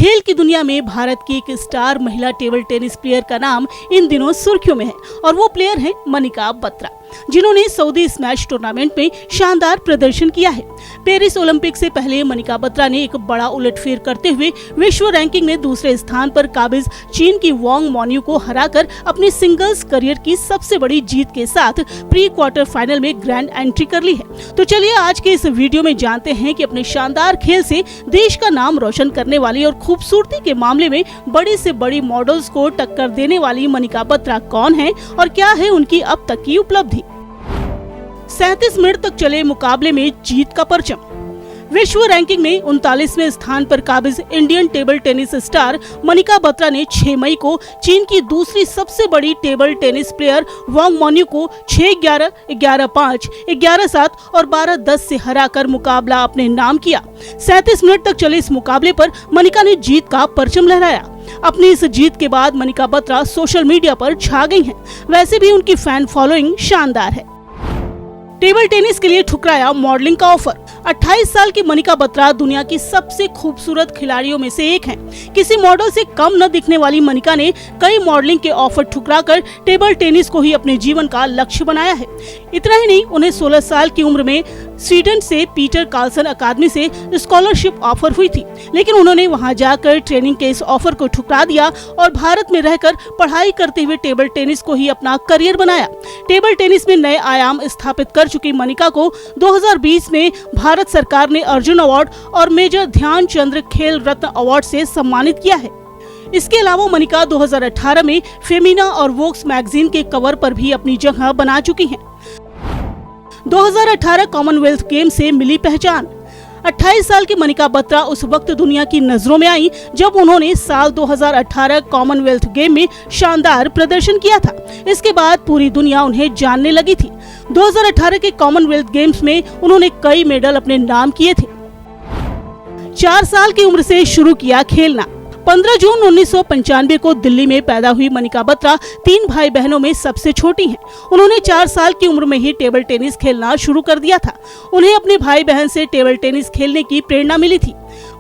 खेल की दुनिया में भारत की एक स्टार महिला टेबल टेनिस प्लेयर का नाम इन दिनों सुर्खियों में है और वो प्लेयर है मनिका बत्रा, जिन्होंने सऊदी स्मैश टूर्नामेंट में शानदार प्रदर्शन किया है। पेरिस ओलंपिक से पहले मनिका बत्रा ने एक बड़ा उलटफेर करते हुए विश्व रैंकिंग में दूसरे स्थान पर काबिज चीन की वांग मोन्यू को हराकर अपने सिंगल्स करियर की सबसे बड़ी जीत के साथ प्री क्वार्टर फाइनल में ग्रैंड एंट्री कर ली है। तो चलिए आज के इस वीडियो में जानते हैं कि अपने शानदार खेल से देश का नाम रोशन करने वाली और खूबसूरती के मामले में बड़ी से बड़ी मॉडल्स को टक्कर देने वाली मनिका बत्रा कौन है और क्या है उनकी अब तक की उपलब्धि। 37 मिनट तक चले मुकाबले में जीत का परचम। विश्व रैंकिंग में 39वें स्थान पर काबिज Indian table tennis star Manika Batra ने 6 मई को चीन की दूसरी सबसे बड़ी टेबल टेनिस प्लेयर वांग मोन्यू को 6-11, 11-5, 11-7 और 12-10 से हराकर मुकाबला अपने नाम किया। 37 मिनट तक चले इस मुकाबले पर मनिका ने जीत का परचम लहराया। अपनी इस जीत के बाद मनिका बत्रा सोशल मीडिया पर छा गई हैं। वैसे भी उनकी फैन फॉलोइंग शानदार है। टेबल टेनिस के लिए ठुकराया मॉडलिंग का ऑफर। 28 साल की मनिका बत्रा दुनिया की सबसे खूबसूरत खिलाड़ियों में से एक हैं। किसी मॉडल से कम न दिखने वाली मनिका ने कई मॉडलिंग के ऑफर ठुकराकर टेबल टेनिस को ही अपने जीवन का लक्ष्य बनाया है। इतना ही नहीं, उन्हें 16 साल की उम्र में स्वीडन से पीटर कार्लसन अकादमी से स्कॉलरशिप ऑफर हुई थी, लेकिन उन्होंने वहां जाकर ट्रेनिंग के इस ऑफर को ठुकरा दिया और भारत में रहकर पढ़ाई करते हुए टेबल टेनिस को ही अपना करियर बनाया। टेबल टेनिस में नए आयाम स्थापित कर चुकी मनिका को 2020 में भारत सरकार ने अर्जुन अवार्ड और मेजर ध्यानचंद खेल रत्न अवार्ड से सम्मानित किया है। इसके अलावा मनिका 2018 में फेमिना और वोक्स मैगजीन के कवर पर भी अपनी जगह बना चुकी हैं। 2018 कॉमनवेल्थ गेम से मिली पहचान। 28 साल की मनिका बत्रा उस वक्त दुनिया की नजरों में आई जब उन्होंने साल 2018 कॉमनवेल्थ गेम में शानदार प्रदर्शन किया था। इसके बाद पूरी दुनिया उन्हें जानने लगी थी। 2018 के कॉमनवेल्थ गेम्स में उन्होंने कई मेडल अपने नाम किए थे। 4 साल की उम्र से शुरू किया खेलना। 15 जून 1995 को दिल्ली में पैदा हुई मनिका बत्रा 3 भाई बहनों में सबसे छोटी हैं। उन्होंने 4 साल की उम्र में ही टेबल टेनिस खेलना शुरू कर दिया था। उन्हें अपने भाई बहन से टेबल टेनिस खेलने की प्रेरणा मिली थी।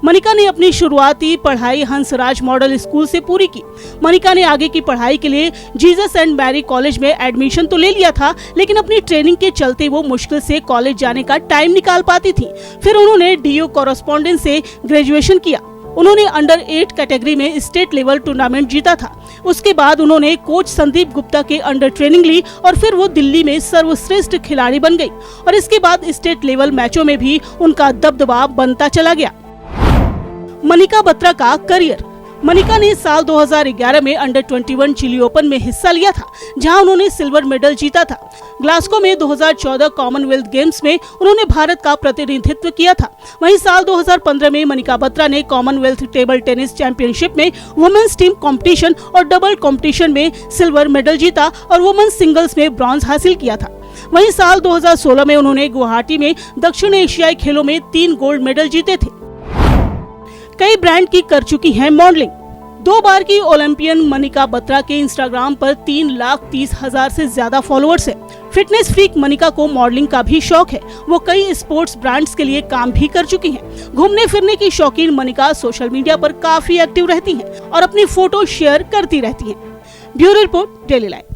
मनिका ने अपनी शुरुआती पढ़ाई हंसराज मॉडल स्कूल से पूरी की। मनिका ने आगे की पढ़ाई के लिए जीसस एंड मैरी कॉलेज में एडमिशन तो ले लिया था, लेकिन अपनी ट्रेनिंग के चलते वो मुश्किल से कॉलेज जाने का टाइम निकाल पाती थी। फिर उन्होंने डीयू कॉरेस्पॉन्डेंस से ग्रेजुएशन किया। उन्होंने अंडर 8 कैटेगरी में स्टेट लेवल टूर्नामेंट जीता था। उसके बाद उन्होंने कोच संदीप गुप्ता के अंडर ट्रेनिंग ली और फिर वो दिल्ली में सर्वश्रेष्ठ खिलाड़ी बन गई और इसके बाद स्टेट लेवल मैचों में भी उनका दबदबा बनता चला गया। मनिका बत्रा का करियर। मनिका ने साल 2011 में अंडर 21 चिली ओपन में हिस्सा लिया था, जहां उन्होंने सिल्वर मेडल जीता था। ग्लासगो में 2014 कॉमनवेल्थ गेम्स में उन्होंने भारत का प्रतिनिधित्व किया था। वहीं साल 2015 में मनिका बत्रा ने कॉमनवेल्थ टेबल टेनिस चैंपियनशिप में वुमेन्स टीम कंपटीशन और डबल कंपटीशन में सिल्वर मेडल जीता और वुमेन्स सिंगल्स में ब्रॉन्ज हासिल किया था। वहीं साल 2016 में उन्होंने गुवाहाटी में दक्षिण एशियाई खेलों में 3 गोल्ड मेडल जीते थे। कई ब्रांड की कर चुकी हैं मॉडलिंग। 2 बार की ओलंपियन मनिका बत्रा के इंस्टाग्राम पर 3,30,000 से ज्यादा फॉलोअर्स है। फिटनेस फ्रीक मनिका को मॉडलिंग का भी शौक है। वो कई स्पोर्ट्स ब्रांड्स के लिए काम भी कर चुकी हैं। घूमने फिरने की शौकीन मनिका सोशल मीडिया पर काफी एक्टिव रहती हैं और अपनी फोटो शेयर करती रहती हैं। Bureau report, daily life.